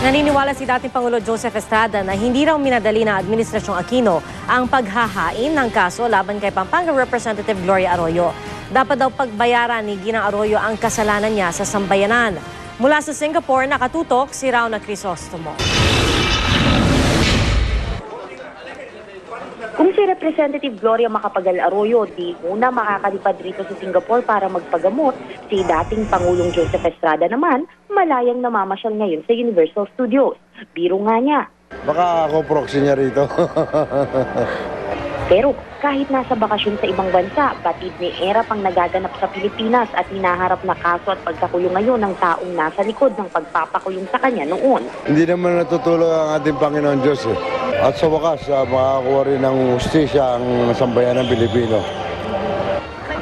Naniniwala si dating Pangulo Joseph Estrada na hindi raw minadali ng Administrasyong Aquino ang paghahain ng kaso laban kay Pampanga Representative Gloria Arroyo. Dapat daw pagbayaran ni Ginang Arroyo ang kasalanan niya sa sambayanan. Mula sa Singapore, nakatutok si Rauna Crisostomo. Kung si Representative Gloria Macapagal Arroyo di muna makakalipad rito sa Singapore para magpagamot, si dating Pangulong Joseph Estrada naman malayang namamasyal ngayon sa Universal Studios. Biro nga niya. Baka ako proxy niya rito. Pero kahit nasa bakasyon sa ibang bansa, batid ni ERAP ang nagaganap sa Pilipinas at hinaharap na kaso at pagkakulong ngayon ng taong nasa likod ng pagpapakulong sa kanya noon. Hindi naman natutulog ang ating Panginoon Diyos. At sa wakas, makakuha rin ng hustisya ang sambayan ng Pilipino.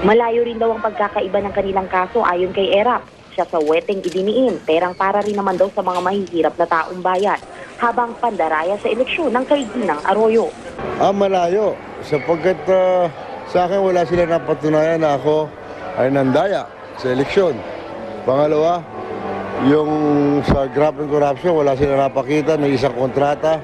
Malayo rin daw ang pagkakaiba ng kanilang kaso ayon kay ERAP. Siya sa weteng idiniin, perang para rin naman daw sa mga mahihirap na taong bayan, habang pandaraya sa eleksyon ng kay Ginang Arroyo. Malayo. Sapagkat sa akin wala sila napatunayan na ako ay nandaya sa eleksyon. Pangalawa, yung sa graft and corruption, wala sila napakita ng isang kontrata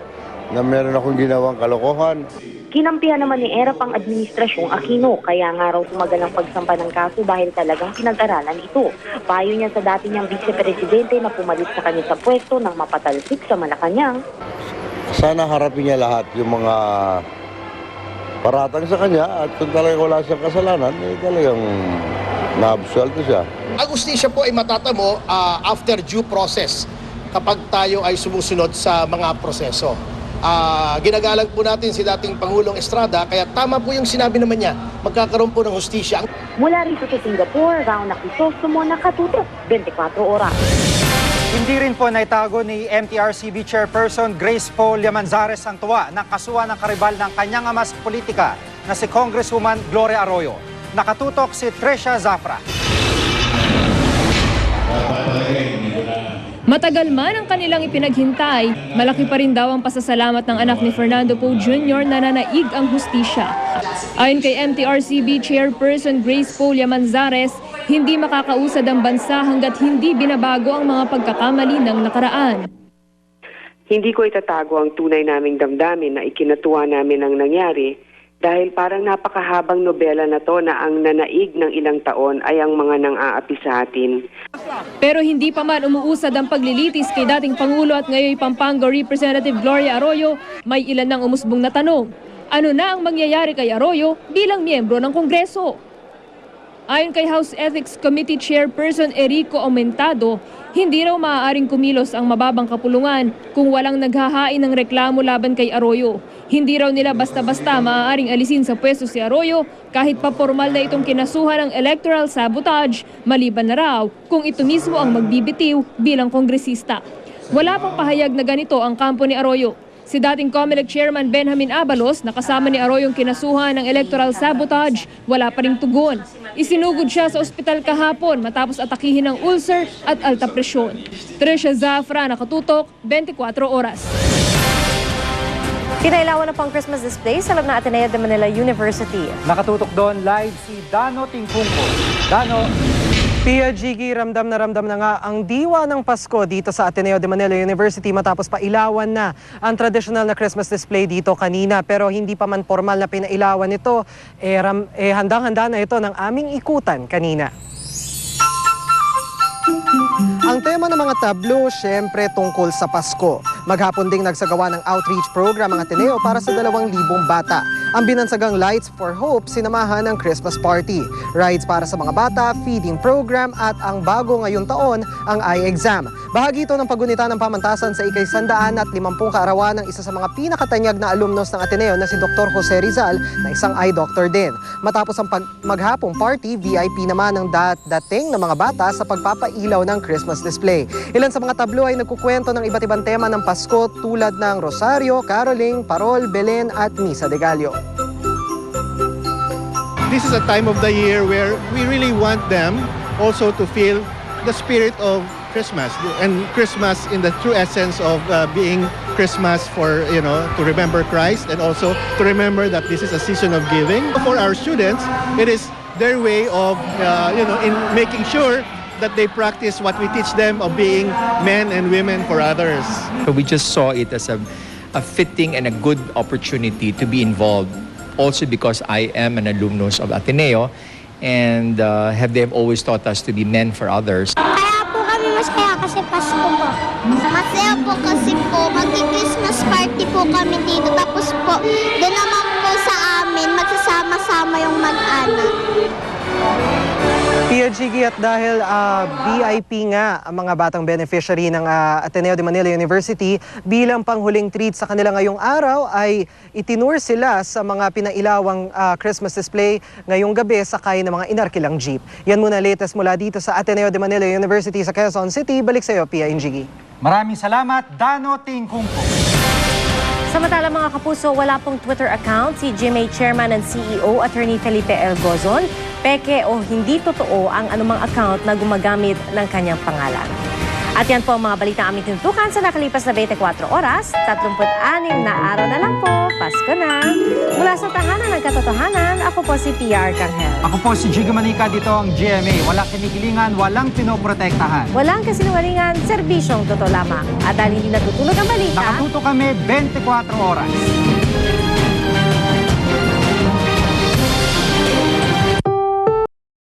na meron akong ginawang kalokohan. Kinampihan naman ni ERAP ang Administrasyong Aquino, kaya nga raw tumagal ang pagsampa ng kaso dahil talagang pinag-aralan ito. Payo niya sa dati niyang vice-presidente na pumalit sa kanya sa pwesto nang mapatalsik sa Malacanang. Sana harapin niya lahat yung mga paratang sa kanya at kung talagang wala siyang kasalanan, talagang na-absuelto siya. Ang hustisya po ay matatamo after due process kapag tayo ay sumusunod sa mga proseso. Ginagalang po natin si dating Pangulong Estrada, kaya tama po yung sinabi naman niya, magkakaroon po ng hustisya. Mula rito sa Singapore, Rauna Crisostomo, nakatutok 24 oras. Hindi rin po naitago ni MTRCB Chairperson Grace Poe Llamanzares ang tuwa ng kasuhan ng karibal ng kanyang ama sa politika na si Congresswoman Gloria Arroyo. Nakatutok si Trisha Zafra. Matagal man ang kanilang ipinaghintay, malaki pa rin daw ang pasasalamat ng anak ni Fernando Poe Jr. na nanaig ang hustisya. Ayon kay MTRCB Chairperson Grace Poe Llamanzares, hindi makakausad ang bansa hanggat hindi binabago ang mga pagkakamali ng nakaraan. Hindi ko itatago ang tunay naming damdamin na ikinatuwa namin ang nangyari dahil parang napakahabang nobela na to na ang nanaig ng ilang taon ay ang mga nang-aapi sa atin. Pero hindi pa man umuusad ang paglilitis kay dating Pangulo at ngayon Pampanga Representative Gloria Arroyo, may ilan ng umusbong na tanong. Ano na ang mangyayari kay Arroyo bilang miyembro ng Kongreso? Ayon kay House Ethics Committee Chairperson Erico Aumentado, hindi raw maaaring kumilos ang mababang kapulungan kung walang naghahain ng reklamo laban kay Arroyo. Hindi raw nila basta-basta maaaring alisin sa pwesto si Arroyo kahit pa formal na itong kinasuhan ng electoral sabotage, maliban na raw kung ito mismo ang magbibitiw bilang kongresista. Wala pang pahayag na ganito ang kampo ni Arroyo. Si dating COMELEC Chairman Benjamin Abalos, nakasama ni Arroyo yung kinasuhan ng electoral sabotage, wala pa ring tugon. Isinugod siya sa ospital kahapon matapos atakihin ng ulcer at alta presyon. Trisha Zafra, nakatutok, 24 oras. Pinailawan na pang Christmas display sa loob ng Ateneo de Manila University. Nakatutok doon live si Dano Tingkungko. Dano. Pia Jiggy, ramdam na nga ang diwa ng Pasko dito sa Ateneo de Manila University matapos pailawan na ang traditional na Christmas display dito kanina. Pero hindi pa man formal na pinailawan ito, handang-handa na ito ng aming ikutan kanina. Ang tema ng mga tablo, syempre tungkol sa Pasko. Maghapon ding nagsagawa ng outreach program ang Ateneo para sa 2,000 bata. Ang binansagang Lights for Hope, sinamahan ng Christmas party. Rides para sa mga bata, feeding program at ang bago ngayong taon, ang eye exam. Bahagi ito ng pagunita ng pamantasan sa ika-150 kaarawan ng isa sa mga pinakatanyag na alumnos ng Ateneo na si Dr. Jose Rizal na isang eye doctor din. Matapos ang maghapong party, VIP naman ang dating ng mga bata sa pagpapailaw ng Christmas display. Ilan sa mga tablo ay nagkukwento ng iba't ibang tema ng Pasko tulad ng Rosario, Caroling, Parol, Belen at Misa de Gallo. This is a time of the year where we really want them also to feel the spirit of Christmas and Christmas in the true essence of being Christmas for, to remember Christ and also to remember that this is a season of giving. For our students, it is their way of, in making sure that they practice what we teach them of being men and women for others. So we just saw it as a fitting and a good opportunity to be involved. Also because I am an alumnus of Ateneo and they've always taught us to be men for others. Kaya po kami masaya kasi Pasko po. Masaya po kasi po magki-Christmas party po kami dito. Tapos po, doon naman po sa amin, magsasama-sama yung mag-anak. Pia Jiggy, at dahil VIP nga ang mga batang beneficiary ng Ateneo de Manila University, bilang panghuling treat sa kanila ngayong araw ay itinur sila sa mga pinailawang Christmas display ngayong gabi sakay ng mga inarkilang jeep. Yan muna latest mula dito sa Ateneo de Manila University sa Quezon City. Balik sa iyo, Pia Jiggy. Maraming salamat, Dano Tingkungko. Samantala mga kapuso, wala pong Twitter account si GMA Chairman and CEO Attorney Felipe L. Gozon. Peke o hindi totoo ang anumang account na gumagamit ng kanyang pangalan. At yan po ang mga balita aming tinutukan sa nakalipas na 24 oras, 36 na araw na lang po, Pasko na. Mula sa tahanan ng katotohanan, ako po si Pia Arcangel. Ako po si Jiggy Manica, dito ang GMA. Walang kinikilingan, walang pinoprotektahan. Walang kasinungalingan, serbisyong totoo lamang. At dahil hindi natutulog ang balita, Nakatuto kami 24 oras.